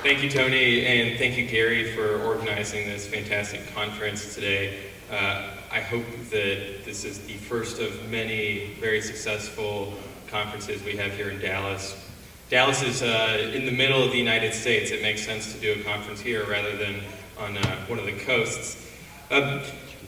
Thank you, Tony, and thank you, Gary, for organizing this fantastic conference today. I hope that this is the first of many very successful conferences we have here in Dallas. Dallas is in the middle of the United States. It makes sense to do a conference here rather than on one of the coasts.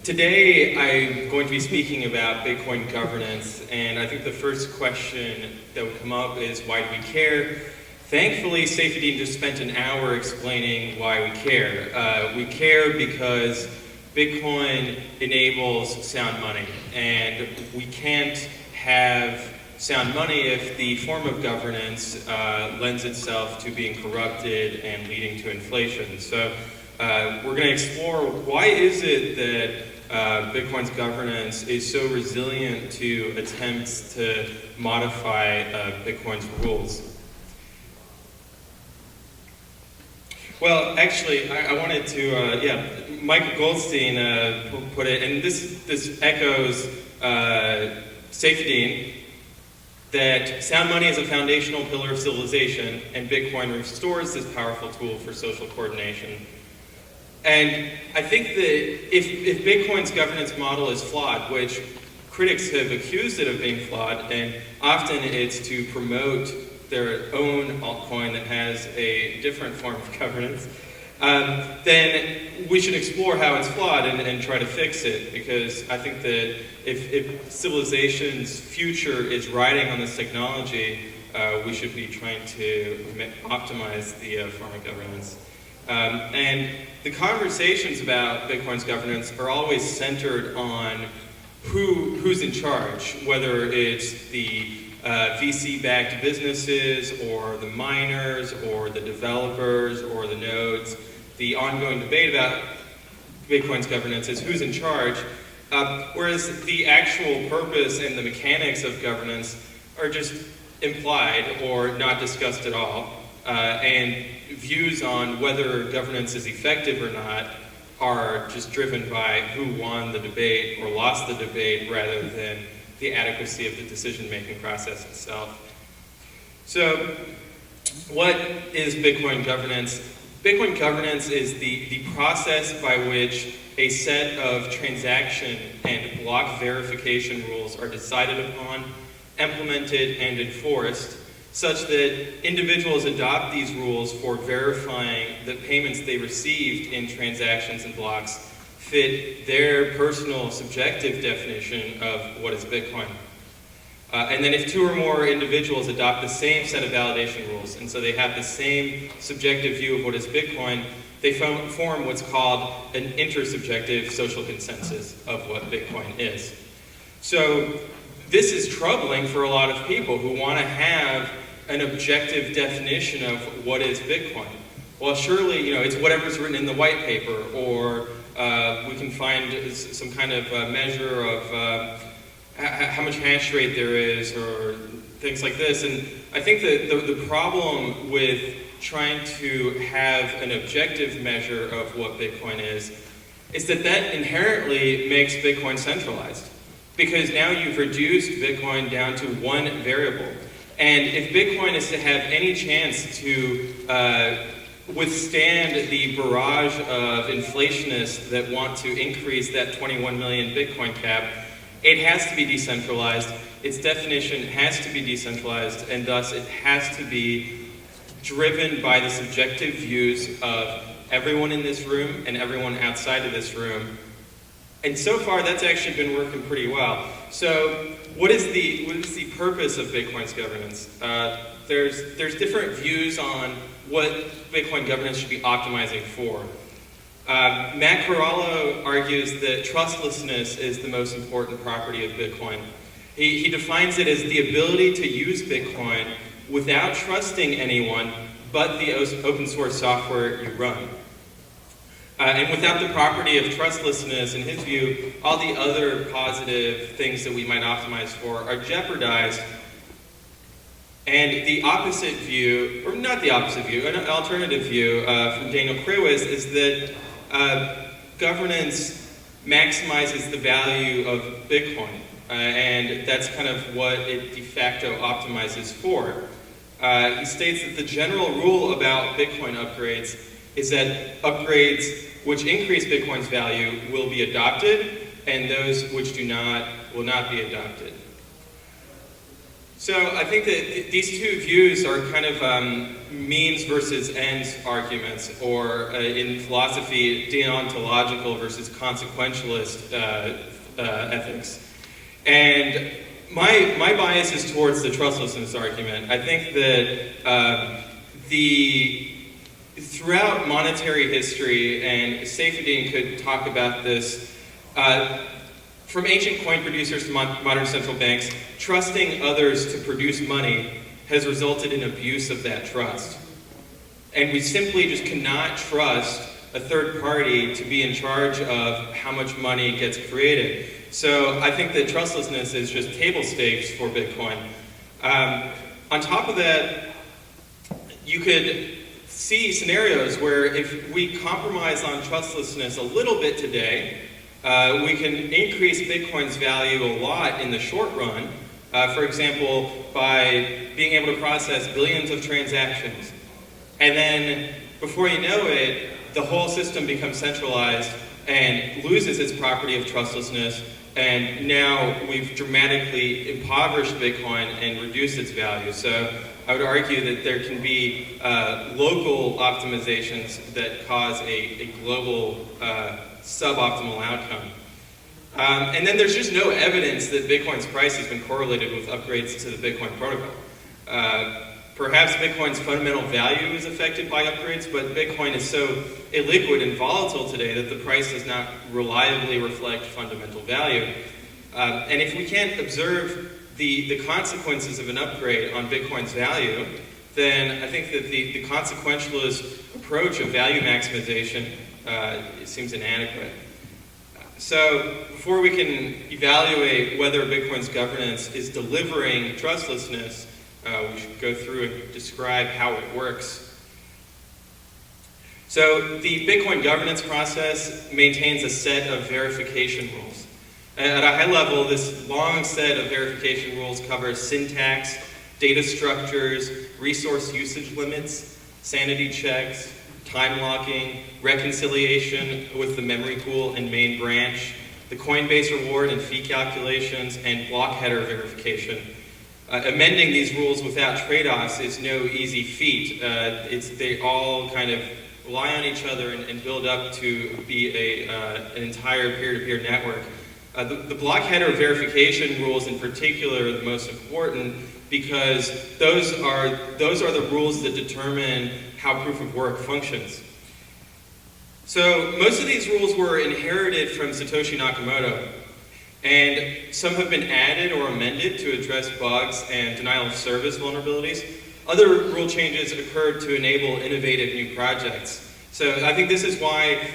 Today, I'm going to be speaking about Bitcoin governance, and I think the first question that would come up is, why do we care? Thankfully, Saifedean just spent an hour explaining why we care. We care because Bitcoin enables sound money, and we can't have sound money if the form of governance lends itself to being corrupted and leading to inflation. So we're going to explore, why is it that Bitcoin's governance is so resilient to attempts to modify Bitcoin's rules. Well, actually, I wanted to, Michael Goldstein put it, and this echoes Saifedean, that sound money is a foundational pillar of civilization, and Bitcoin restores this powerful tool for social coordination. And I think that if Bitcoin's governance model is flawed, which critics have accused it of being flawed, and often it's to promote their own altcoin that has a different form of governance, then we should explore how it's flawed and try to fix it, because I think that if civilization's future is riding on this technology, we should be trying to optimize the form of governance. And the conversations about Bitcoin's governance are always centered on who's in charge, whether it's the VC-backed businesses, or the miners, or the developers, or the nodes. The ongoing debate about Bitcoin's governance is who's in charge, whereas the actual purpose and the mechanics of governance are just implied or not discussed at all. And views on whether governance is effective or not are just driven by who won the debate or lost the debate rather than the adequacy of the decision-making process itself. So, what is Bitcoin governance? Bitcoin governance is the process by which a set of transaction and block verification rules are decided upon, implemented, and enforced, such that individuals adopt these rules for verifying that payments they received in transactions and blocks fit their personal subjective definition of what is Bitcoin. And then if two or more individuals adopt the same set of validation rules, and so they have the same subjective view of what is Bitcoin, they form what's called an intersubjective social consensus of what Bitcoin is. So this is troubling for a lot of people who want to have an objective definition of what is Bitcoin. Well, surely, it's whatever's written in the white paper, or we can find some kind of measure of how much hash rate there is, or things like this. And I think that the problem with trying to have an objective measure of what Bitcoin is that inherently makes Bitcoin centralized. Because now you've reduced Bitcoin down to one variable. And if Bitcoin is to have any chance to withstand the barrage of inflationists that want to increase that 21 million Bitcoin cap, it has to be decentralized. Its definition has to be decentralized, and thus it has to be driven by the subjective views of everyone in this room and everyone outside of this room. And so far, that's actually been working pretty well. So, what is the purpose of Bitcoin's governance? There's different views on what Bitcoin governance should be optimizing for. Matt Corallo argues that trustlessness is the most important property of Bitcoin. He defines it as the ability to use Bitcoin without trusting anyone but the open source software you run. And without the property of trustlessness, in his view, all the other positive things that we might optimize for are jeopardized. And the opposite view, or not the opposite view, an alternative view from Daniel Krewis is that governance maximizes the value of Bitcoin. And that's kind of what it de facto optimizes for. He states that the general rule about Bitcoin upgrades is that upgrades which increase Bitcoin's value will be adopted, and those which do not will not be adopted. So I think that these two views are kind of means versus ends arguments, or in philosophy, deontological versus consequentialist ethics. And my bias is towards the trustlessness argument. I think that throughout monetary history, and Saifedean could talk about this, from ancient coin producers to modern central banks, trusting others to produce money has resulted in abuse of that trust. And we simply just cannot trust a third party to be in charge of how much money gets created. So I think that trustlessness is just table stakes for Bitcoin. On top of that, you could see scenarios where if we compromise on trustlessness a little bit today, we can increase Bitcoin's value a lot in the short run. For example, by being able to process billions of transactions. And then, before you know it, the whole system becomes centralized and loses its property of trustlessness, and now we've dramatically impoverished Bitcoin and reduced its value. So I would argue that there can be local optimizations that cause a global suboptimal outcome. And then there's just no evidence that Bitcoin's price has been correlated with upgrades to the Bitcoin protocol. Perhaps Bitcoin's fundamental value is affected by upgrades, but Bitcoin is so illiquid and volatile today that the price does not reliably reflect fundamental value. And if we can't observe the consequences of an upgrade on Bitcoin's value, then I think that the consequentialist approach of value maximization seems inadequate. So before we can evaluate whether Bitcoin's governance is delivering trustlessness, we should go through and describe how it works. So the Bitcoin governance process maintains a set of verification rules. At a high level, this long set of verification rules covers syntax, data structures, resource usage limits, sanity checks, time locking, reconciliation with the memory pool and main branch, the Coinbase reward and fee calculations, and block header verification. Amending these rules without trade-offs is no easy feat. They all kind of rely on each other and build up to be an entire peer-to-peer network. The block header verification rules in particular are the most important because those are the rules that determine how proof of work functions. So most of these rules were inherited from Satoshi Nakamoto, and some have been added or amended to address bugs and denial of service vulnerabilities. Other rule changes occurred to enable innovative new projects. So I think this is why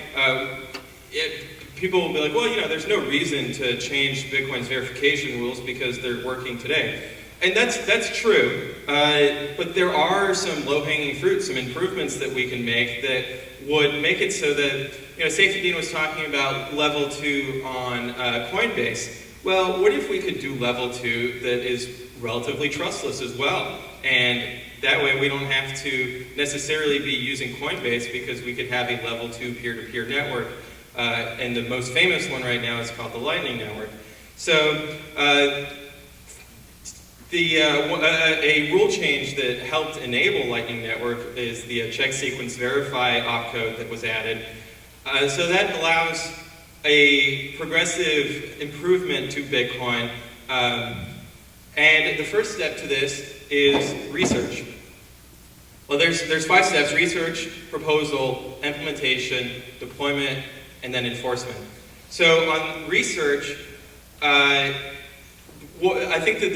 people will be like, well, there's no reason to change Bitcoin's verification rules because they're working today. And that's true, but there are some low-hanging fruit, some improvements that we can make that would make it so that, Saifedean was talking about level 2 on Coinbase. Well, what if we could do level 2 that is relatively trustless as well? And that way we don't have to necessarily be using Coinbase because we could have a level 2 peer-to-peer network. And the most famous one right now is called the Lightning Network. So a rule change that helped enable Lightning Network is the check sequence verify opcode that was added. So that allows a progressive improvement to Bitcoin. And the first step to this is research. Well, there's 5 steps: research, proposal, implementation, deployment, and then enforcement. So on research, I think that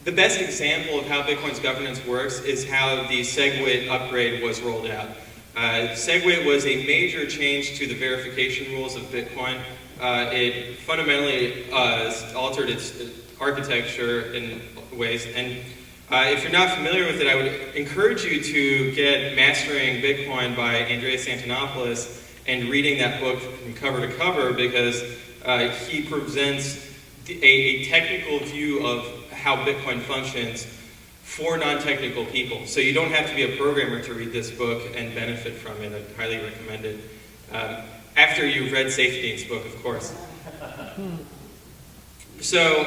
the best example of how Bitcoin's governance works is how the SegWit upgrade was rolled out. SegWit was a major change to the verification rules of Bitcoin. It fundamentally altered its architecture in ways. And if you're not familiar with it, I would encourage you to get Mastering Bitcoin by Andreas Antonopoulos and reading that book from cover to cover, because he presents a technical view of how Bitcoin functions for non-technical people. So you don't have to be a programmer to read this book and benefit from it. I highly recommend it. After you've read Safety's book, of course. So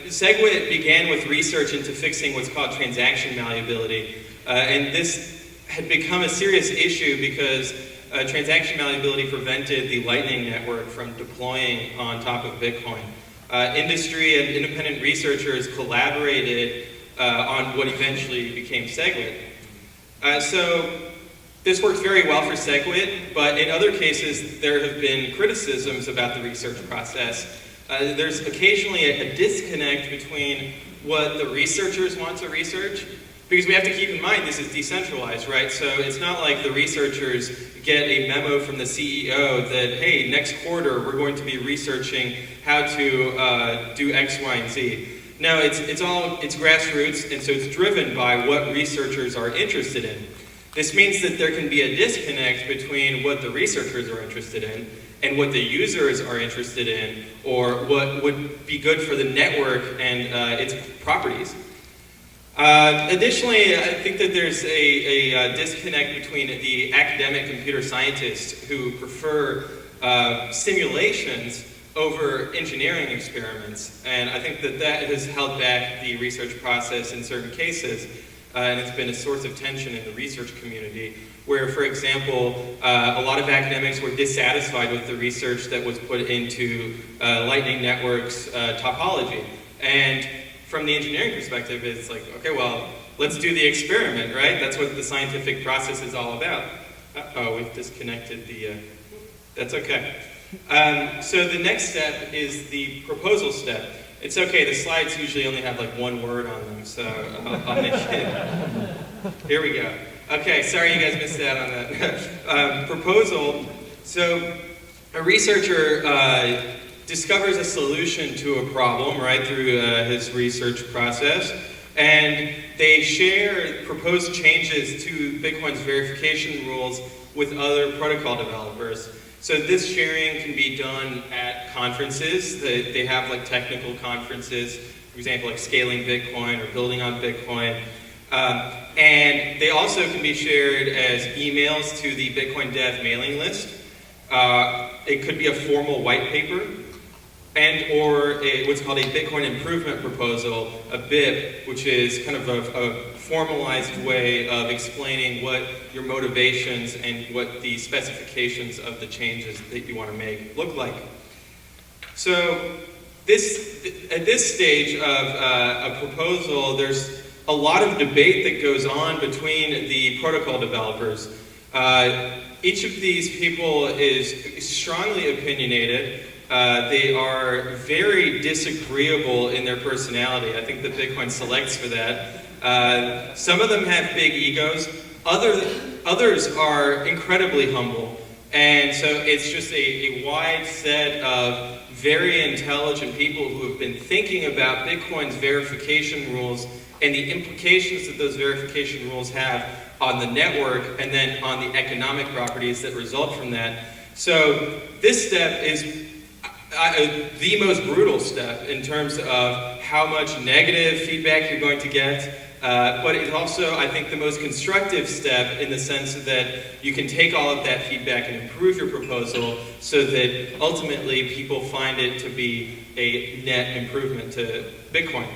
SegWit began with research into fixing what's called transaction malleability. And this had become a serious issue because transaction malleability prevented the Lightning Network from deploying on top of Bitcoin. Industry and independent researchers collaborated on what eventually became SegWit. So this works very well for SegWit, but in other cases there have been criticisms about the research process. There's occasionally a disconnect between what the researchers want to research, because we have to keep in mind this is decentralized, right? So it's not like the researchers get a memo from the CEO that, hey, next quarter we're going to be researching how to do X, Y, and Z. No, it's grassroots, and so it's driven by what researchers are interested in. This means that there can be a disconnect between what the researchers are interested in and what the users are interested in, or what would be good for the network and its properties. Additionally, I think that there's a disconnect between the academic computer scientists who prefer simulations over engineering experiments, and I think that that has held back the research process in certain cases, and it's been a source of tension in the research community, where, for example, a lot of academics were dissatisfied with the research that was put into Lightning Network's topology. And from the engineering perspective, it's like, okay, well, let's do the experiment, right? That's what the scientific process is all about. Uh-oh, we've disconnected the, that's okay. So the next step is the proposal step. It's okay, the slides usually only have like one word on them, so I'll make it. Here we go. Okay, sorry you guys missed out on that. Proposal. So a researcher discovers a solution to a problem, right, through his research process, and they share proposed changes to Bitcoin's verification rules with other protocol developers. So this sharing can be done at conferences. They have like technical conferences, for example, like Scaling Bitcoin or Building on Bitcoin. And they also can be shared as emails to the Bitcoin Dev mailing list. It could be a formal white paper, or what's called a Bitcoin Improvement Proposal, a BIP, which is kind of a formalized way of explaining what your motivations and what the specifications of the changes that you want to make look like. So at this stage of a proposal, there's a lot of debate that goes on between the protocol developers. Each of these people is strongly opinionated. They are very disagreeable in their personality. I think that Bitcoin selects for that. Some of them have big egos. Others are incredibly humble. And so it's just a wide set of very intelligent people who have been thinking about Bitcoin's verification rules and the implications that those verification rules have on the network and then on the economic properties that result from that. So this step is the most brutal step in terms of how much negative feedback you're going to get, but it's also, I think, the most constructive step in the sense that you can take all of that feedback and improve your proposal so that ultimately people find it to be a net improvement to Bitcoin.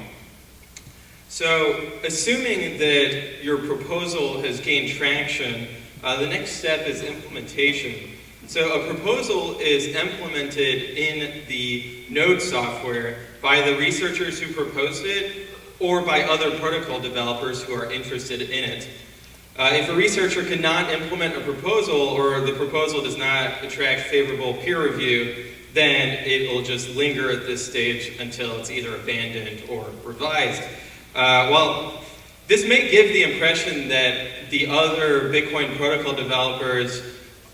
So, assuming that your proposal has gained traction, the next step is implementation. So a proposal is implemented in the node software by the researchers who proposed it or by other protocol developers who are interested in it. If a researcher cannot implement a proposal or the proposal does not attract favorable peer review, then it will just linger at this stage until it's either abandoned or revised. Well, this may give the impression that the other Bitcoin protocol developers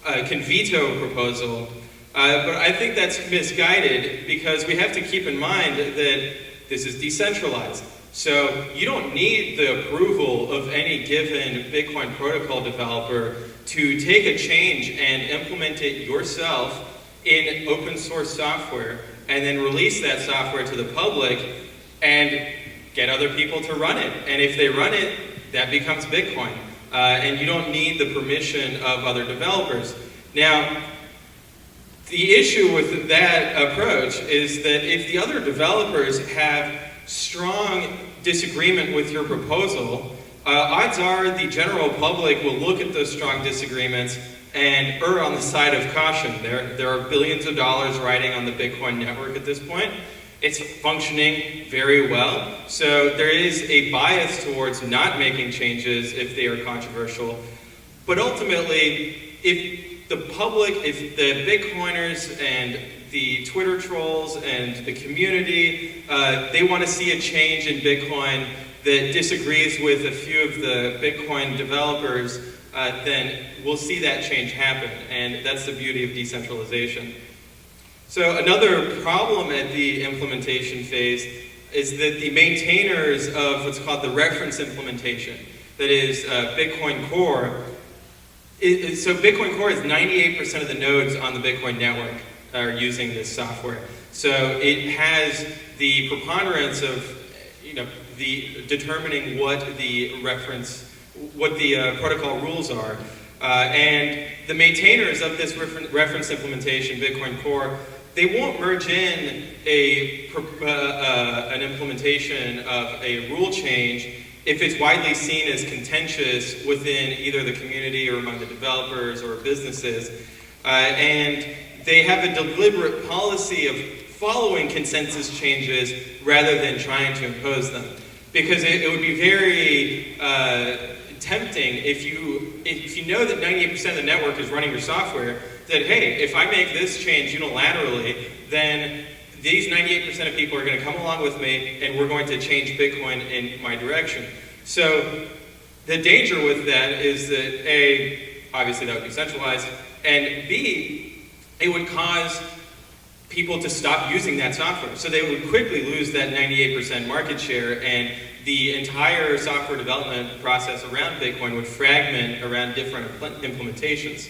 can veto a proposal, but I think that's misguided because we have to keep in mind that this is decentralized. So you don't need the approval of any given Bitcoin protocol developer to take a change and implement it yourself in open source software and then release that software to the public and get other people to run it. And if they run it, that becomes Bitcoin. And you don't need the permission of other developers. Now, the issue with that approach is that if the other developers have strong disagreement with your proposal, odds are the general public will look at those strong disagreements and err on the side of caution. There are billions of dollars riding on the Bitcoin network at this point. It's functioning very well. So there is a bias towards not making changes if they are controversial. But ultimately, if the public, if the Bitcoiners and the Twitter trolls and the community, they want to see a change in Bitcoin that disagrees with a few of the Bitcoin developers, then we'll see that change happen. And that's the beauty of decentralization. So another problem at the implementation phase is that the maintainers of what's called the reference implementation, that is Bitcoin Core, so Bitcoin Core is 98% of the nodes on the Bitcoin network are using this software. So it has the preponderance of, the determining what the reference, what the protocol rules are. And the maintainers of this reference implementation, Bitcoin Core, they won't merge in an implementation of a rule change if it's widely seen as contentious within either the community or among the developers or businesses. And they have a deliberate policy of following consensus changes rather than trying to impose them. Because it would be very tempting if you know that 98% of the network is running your software, that hey, if I make this change unilaterally, then these 98% of people are going to come along with me and we're going to change Bitcoin in my direction. So the danger with that is that A, obviously that would be centralized, and B, it would cause people to stop using that software. So they would quickly lose that 98% market share, and the entire software development process around Bitcoin would fragment around different implementations.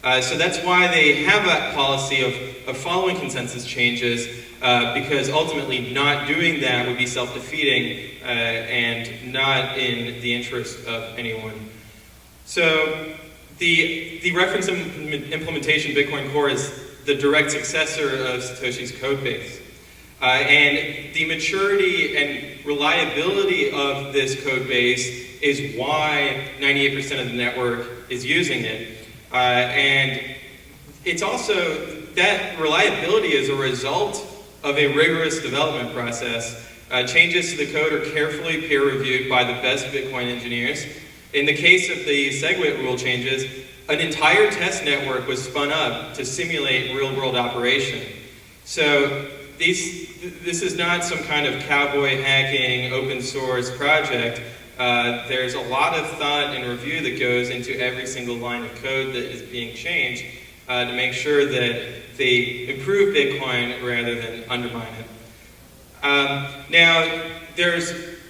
So that's why they have that policy of following consensus changes, because ultimately not doing that would be self-defeating and not in the interest of anyone. So the reference implementation Bitcoin Core is the direct successor of Satoshi's code base. And the maturity and reliability of this code base is why 98% of the network is using it. And it's also, that reliability is a result of a rigorous development process. Changes to the code are carefully peer-reviewed by the best Bitcoin engineers. In the case of the SegWit rule changes, an entire test network was spun up to simulate real-world operation. So this is not some kind of cowboy hacking open source project. There's a lot of thought and review that goes into every single line of code that is being changed to make sure that they improve Bitcoin rather than undermine it. Now,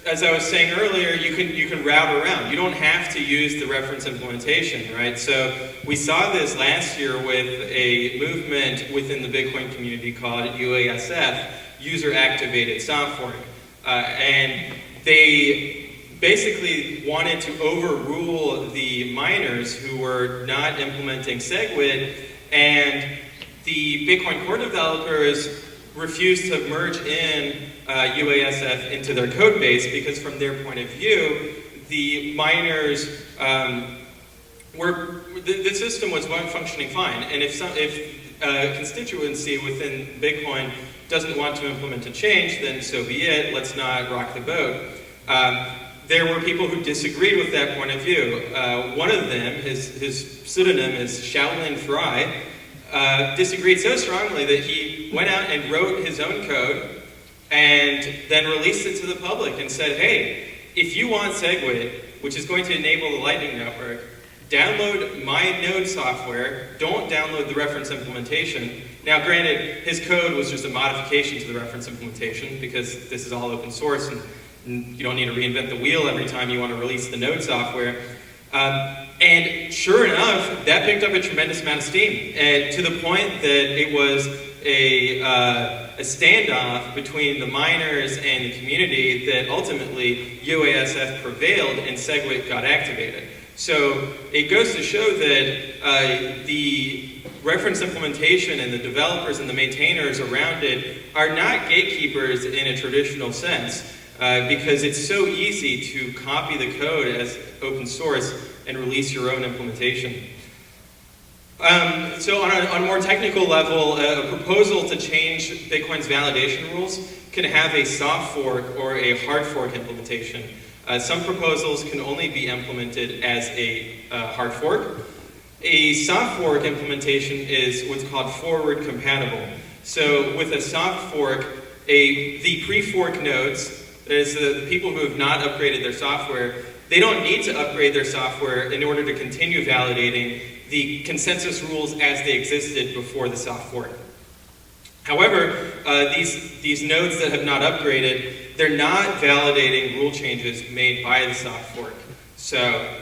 as I was saying earlier, you can route around. You don't have to use the reference implementation, right? So we saw this last year with a movement within the Bitcoin community called UASF, User Activated Software. And they basically wanted to overrule the miners who were not implementing SegWit, and the Bitcoin Core developers refused to merge in UASF into their code base because from their point of view, the miners the system was functioning fine. And if a constituency within Bitcoin doesn't want to implement a change, then so be it, let's not rock the boat. There were people who disagreed with that point of view. One of them, his pseudonym is Shaolin Fry, disagreed so strongly that he went out and wrote his own code and then released it to the public and said, hey, if you want SegWit, which is going to enable the Lightning Network, download my node software, don't download the reference implementation. Now granted, his code was just a modification to the reference implementation because this is all open source and you don't need to reinvent the wheel every time you want to release the node software. And sure enough, that picked up a tremendous amount of steam, to the point that it was a standoff between the miners and the community that ultimately UASF prevailed and SegWit got activated. So it goes to show that the reference implementation and the developers and the maintainers around it are not gatekeepers in a traditional sense, because it's so easy to copy the code as open source and release your own implementation. So on a more technical level, a proposal to change Bitcoin's validation rules can have a soft fork or a hard fork implementation. Some proposals can only be implemented as a hard fork. A soft fork implementation is what's called forward compatible. So with a soft fork, the pre-fork nodes, that is the people who have not upgraded their software, they don't need to upgrade their software in order to continue validating the consensus rules as they existed before the soft fork. However, these nodes that have not upgraded, they're not validating rule changes made by the soft fork. So,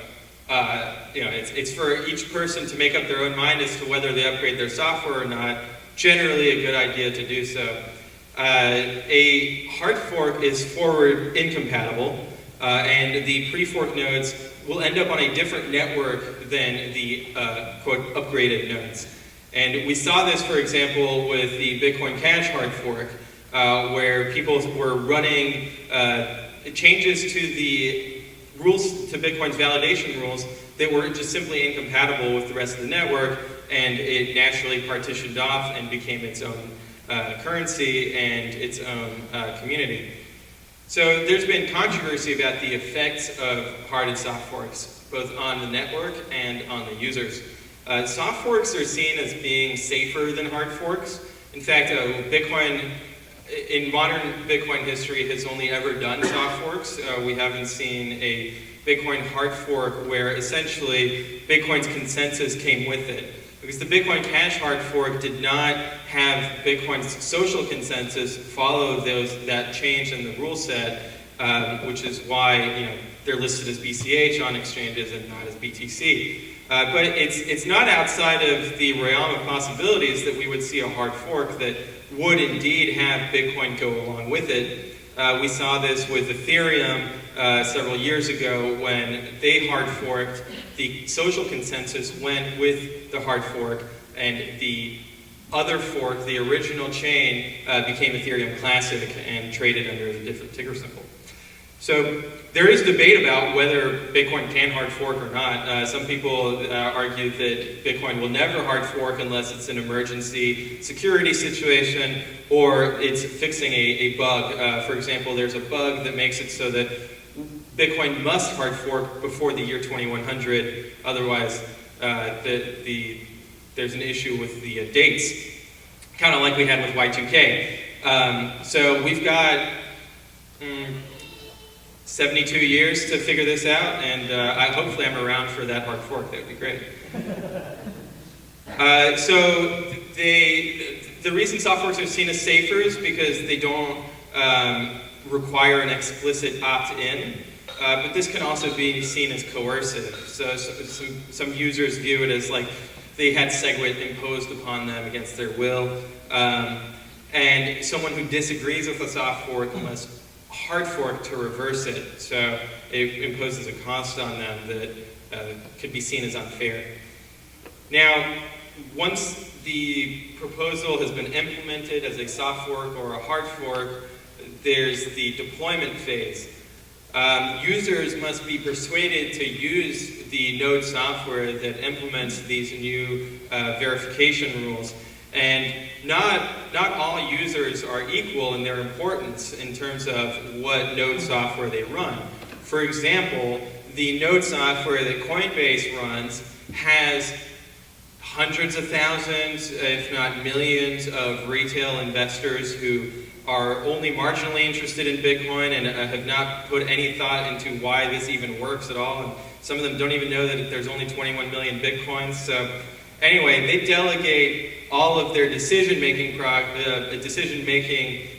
it's for each person to make up their own mind as to whether they upgrade their software or not. Generally a good idea to do so. A hard fork is forward incompatible, and the pre-fork nodes will end up on a different network than the quote upgraded nodes. And we saw this, for example, with the Bitcoin Cash hard fork, where people were running changes to the rules, to Bitcoin's validation rules, that were just simply incompatible with the rest of the network, and it naturally partitioned off and became its own currency and its own community. So there's been controversy about the effects of hard and soft forks, both on the network and on the users. Soft forks are seen as being safer than hard forks. In fact, Bitcoin, in modern Bitcoin history, has only ever done soft forks. We haven't seen a Bitcoin hard fork where essentially Bitcoin's consensus came with it. Because the Bitcoin Cash hard fork did not have Bitcoin's social consensus follow that change in the rule set, which is why they're listed as BCH on exchanges and not as BTC. But it's not outside of the realm of possibilities that we would see a hard fork that would indeed have Bitcoin go along with it. We saw this with Ethereum several years ago when they hard forked. The social consensus went with the hard fork, and the other fork, the original chain, became Ethereum Classic and traded under a different ticker symbol. So there is debate about whether Bitcoin can hard fork or not. Some people argue that Bitcoin will never hard fork unless it's an emergency security situation or it's fixing a bug. For example, there's a bug that makes it so that Bitcoin must hard fork before the year 2100, otherwise there's an issue with the dates, kind of like we had with Y2K. So we've got 72 years to figure this out, and hopefully I'm around for that hard fork. That would be great. So the reason soft forks are seen as safer is because they don't require an explicit opt-in. But this can also be seen as coercive. So some users view it as like they had SegWit imposed upon them against their will. And someone who disagrees with a soft fork must hard fork to reverse it. So it imposes a cost on them that could be seen as unfair. Now, once the proposal has been implemented as a soft fork or a hard fork, there's the deployment phase. Users must be persuaded to use the node software that implements these new verification rules. And not all users are equal in their importance in terms of what node software they run. For example, the node software that Coinbase runs has hundreds of thousands, if not millions, of retail investors who are only marginally interested in Bitcoin and have not put any thought into why this even works at all. And some of them don't even know that there's only 21 million Bitcoins. So anyway, they delegate all of their decision-making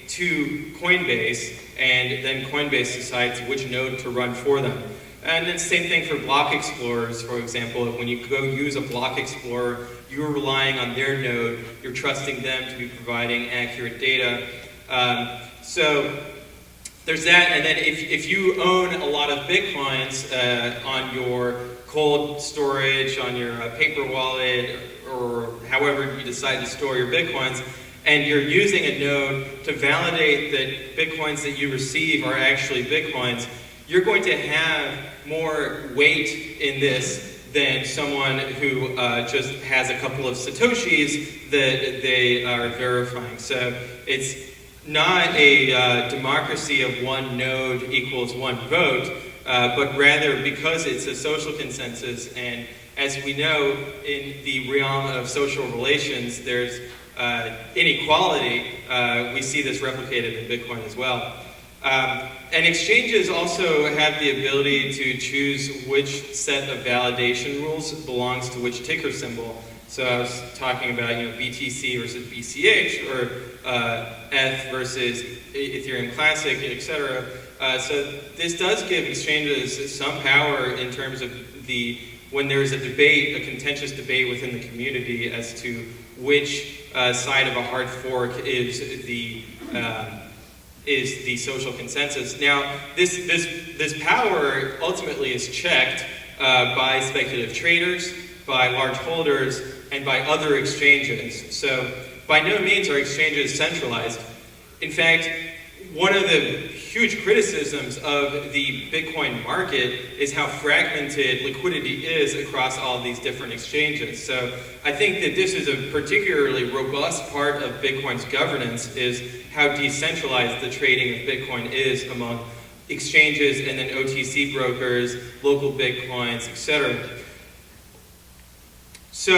to Coinbase, and then Coinbase decides which node to run for them. And it's the same thing for block explorers, for example. When you go use a block explorer you're relying on their node, you're trusting them to be providing accurate data. So there's that, and then if you own a lot of Bitcoins on your cold storage, on your paper wallet, or however you decide to store your Bitcoins, and you're using a node to validate that Bitcoins that you receive are actually Bitcoins, you're going to have more weight in this than someone who just has a couple of Satoshis that they are verifying. So it's not a democracy of one node equals one vote, but rather because it's a social consensus, and as we know, in the realm of social relations, there's inequality. We see this replicated in Bitcoin as well. And exchanges also have the ability to choose which set of validation rules belongs to which ticker symbol. So I was talking about, BTC versus BCH, or ETH versus Ethereum Classic, etc. So this does give exchanges some power in terms of when there's a debate, a contentious debate within the community as to which side of a hard fork is the social consensus. Now, this power ultimately is checked by speculative traders, by large holders, and by other exchanges. So by no means are exchanges centralized. In fact, one of the huge criticisms of the Bitcoin market is how fragmented liquidity is across all these different exchanges. So I think that this is a particularly robust part of Bitcoin's governance, is how decentralized the trading of Bitcoin is among exchanges and then OTC brokers, local Bitcoins, etc. So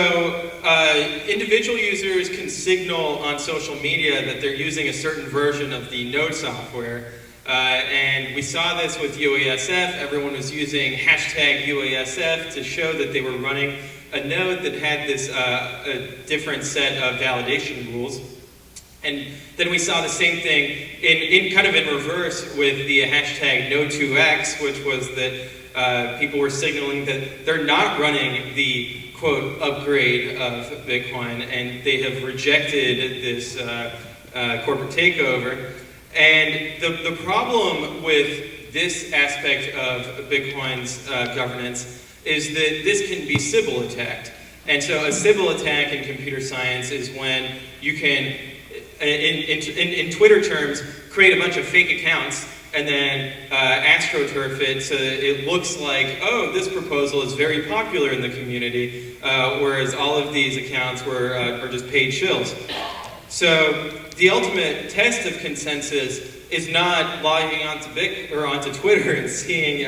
individual users can signal on social media that they're using a certain version of the node software. And we saw this with UASF. Everyone was using hashtag UASF to show that they were running a node that had this a different set of validation rules. And then we saw the same thing in kind of in reverse with the hashtag Node2X, which was that people were signaling that they're not running the quote upgrade of Bitcoin, and they have rejected this corporate takeover. And the problem with this aspect of Bitcoin's governance is that this can be Sybil attacked. And so a Sybil attack in computer science is when you can, in Twitter terms, create a bunch of fake accounts and then astroturf it so that it looks like, oh, this proposal is very popular in the community, whereas all of these accounts are just paid shills. So the ultimate test of consensus is not logging onto Twitter and seeing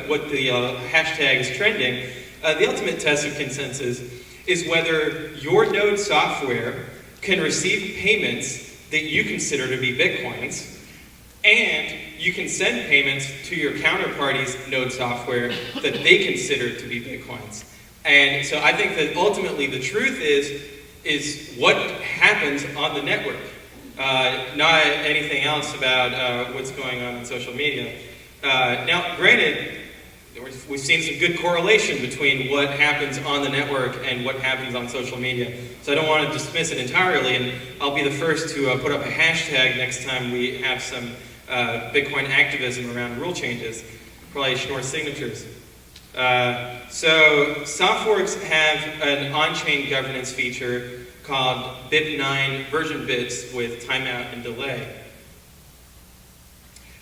what the hashtag is trending. The ultimate test of consensus is whether your node software can receive payments that you consider to be Bitcoins, and you can send payments to your counterparty's node software that they consider to be Bitcoins. And so I think that ultimately the truth is what happens on the network, not anything else about what's going on social media. Now, granted, we've seen some good correlation between what happens on the network and what happens on social media. So I don't want to dismiss it entirely, and I'll be the first to put up a hashtag next time we have some Bitcoin activism around rule changes. Probably Schnorr signatures. So soft forks have an on-chain governance feature called BIP9 version bits with timeout and delay.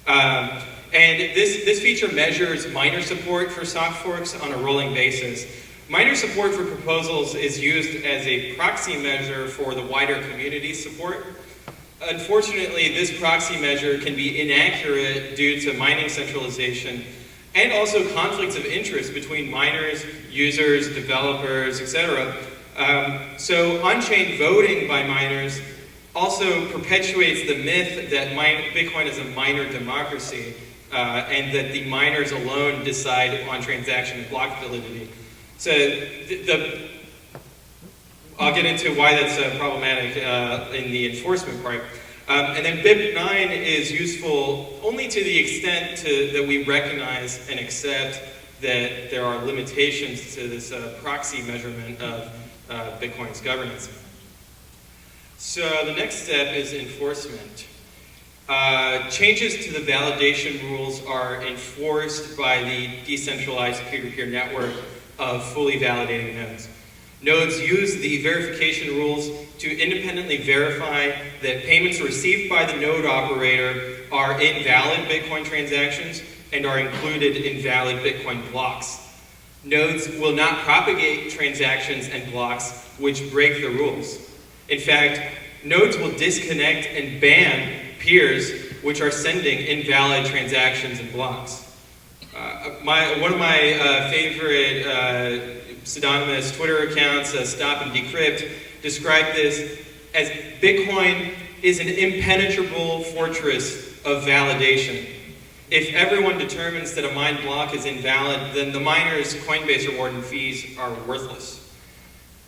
And this feature measures miner support for soft forks on a rolling basis. Miner support for proposals is used as a proxy measure for the wider community support. Unfortunately, this proxy measure can be inaccurate due to mining centralization and also conflicts of interest between miners, users, developers, etc. So on-chain voting by miners also perpetuates the myth that Bitcoin is a miner democracy, and that the miners alone decide on transaction and block validity. So I'll get into why that's problematic in the enforcement part. And then BIP9 is useful only to the extent that we recognize and accept that there are limitations to this proxy measurement of Bitcoin's governance. So the next step is enforcement. Changes to the validation rules are enforced by the decentralized peer-to-peer network of fully validating nodes. Nodes use the verification rules to independently verify that payments received by the node operator are invalid Bitcoin transactions and are included in valid Bitcoin blocks. Nodes will not propagate transactions and blocks which break the rules. In fact, nodes will disconnect and ban peers which are sending invalid transactions and blocks. One of my favorite pseudonymous Twitter accounts, Stop and Decrypt, describe this as Bitcoin is an impenetrable fortress of validation. If everyone determines that a mined block is invalid, then the miner's Coinbase reward and fees are worthless.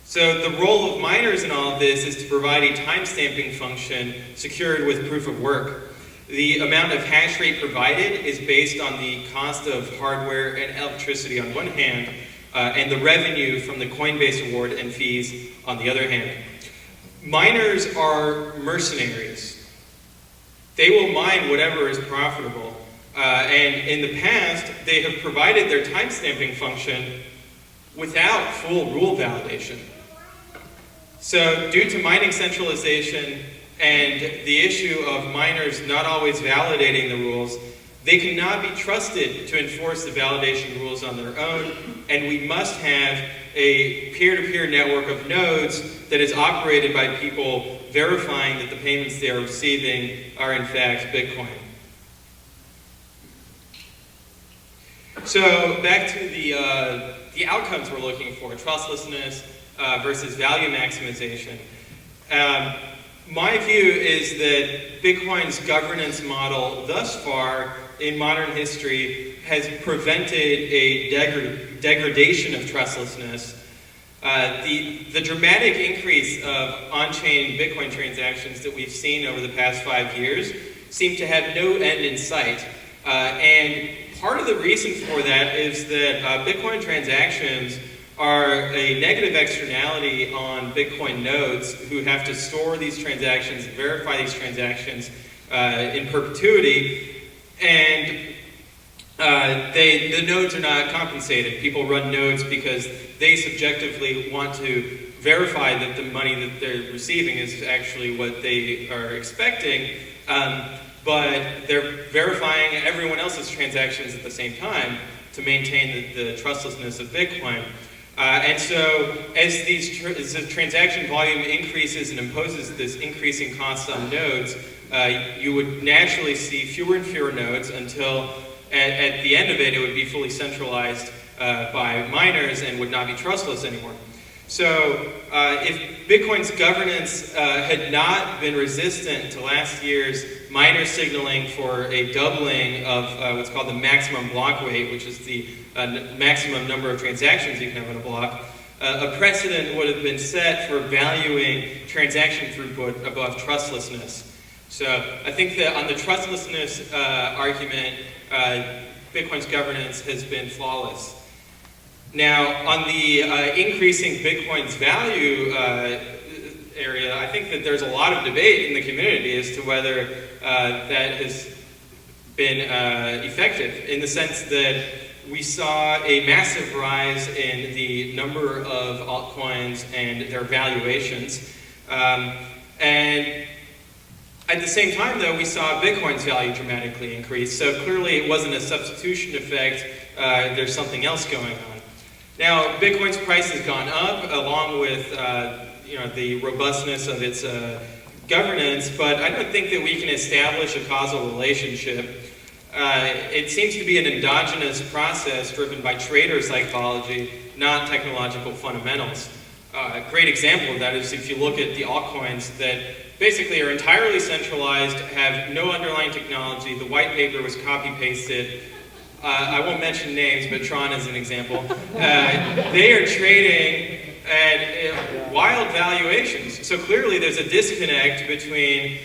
So the role of miners in all of this is to provide a timestamping function secured with proof of work. The amount of hash rate provided is based on the cost of hardware and electricity on one hand, and the revenue from the Coinbase reward and fees on the other hand. Miners are mercenaries. They will mine whatever is profitable. And in the past, they have provided their timestamping function without full rule validation. So due to mining centralization and the issue of miners not always validating the rules, they cannot be trusted to enforce the validation rules on their own, and we must have a peer-to-peer network of nodes that is operated by people verifying that the payments they are receiving are in fact Bitcoin. So back to the outcomes we're looking for, trustlessness versus value maximization. My view is that Bitcoin's governance model thus far in modern history has prevented a degradation of trustlessness. The dramatic increase of on-chain Bitcoin transactions that we've seen over the past 5 years seem to have no end in sight. And part of the reason for that is that Bitcoin transactions are a negative externality on Bitcoin nodes who have to store these transactions, verify these transactions in perpetuity, and the nodes are not compensated. People run nodes because they subjectively want to verify that the money that they're receiving is actually what they are expecting, but they're verifying everyone else's transactions at the same time to maintain the trustlessness of Bitcoin. And so as the transaction volume increases and imposes this increasing cost on nodes, you would naturally see fewer and fewer nodes until at the end of it, it would be fully centralized by miners and would not be trustless anymore. So if Bitcoin's governance had not been resistant to last year's miner signaling for a doubling of what's called the maximum block weight, which is the maximum number of transactions you can have in a block, a precedent would have been set for valuing transaction throughput above trustlessness. So I think that on the trustlessness argument, Bitcoin's governance has been flawless. Now, on the increasing Bitcoin's value area, I think that there's a lot of debate in the community as to whether that has been effective, in the sense that we saw a massive rise in the number of altcoins and their valuations. And at the same time, though, we saw Bitcoin's value dramatically increase. So clearly it wasn't a substitution effect. There's something else going on. Now, Bitcoin's price has gone up along with the robustness of its governance, but I don't think that we can establish a causal relationship. It seems to be an endogenous process driven by trader psychology, not technological fundamentals. A great example of that is if you look at the altcoins that basically are entirely centralized, have no underlying technology. The white paper was copy-pasted. I won't mention names, but Tron is an example. They are trading at wild valuations. So clearly there's a disconnect between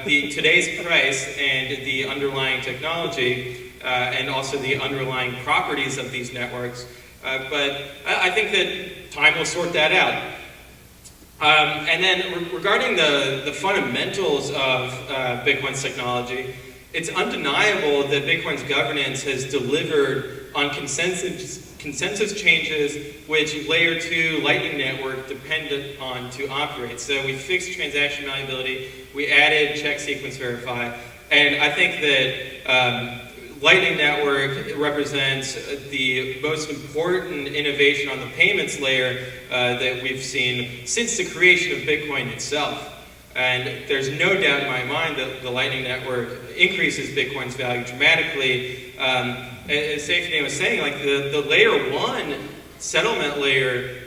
today's price and the underlying technology and also the underlying properties of these networks. But I think that time will sort that out. And then regarding the fundamentals of Bitcoin's technology, it's undeniable that Bitcoin's governance has delivered on consensus changes which Layer 2 Lightning Network depended on to operate. So we fixed transaction malleability, we added check, sequence, verify, and I think that Lightning Network represents the most important innovation on the payments layer that we've seen since the creation of Bitcoin itself. And there's no doubt in my mind that the Lightning Network increases Bitcoin's value dramatically. As Safety was saying, like the layer 1 settlement layer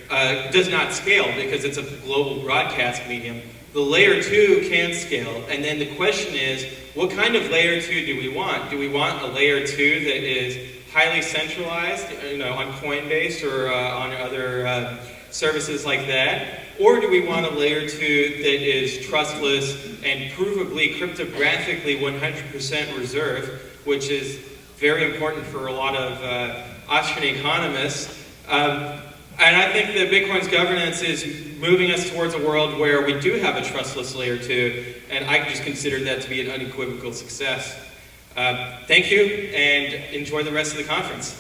does not scale because it's a global broadcast medium. The layer 2 can scale, and then the question is, what kind of layer 2 do we want? Do we want a layer 2 that is highly centralized, on Coinbase or on other services like that? Or do we want a layer 2 that is trustless and provably cryptographically 100% reserved, which is very important for a lot of Austrian economists. And I think that Bitcoin's governance is moving us towards a world where we do have a trustless layer 2, and I just consider that to be an unequivocal success. Thank you, and enjoy the rest of the conference.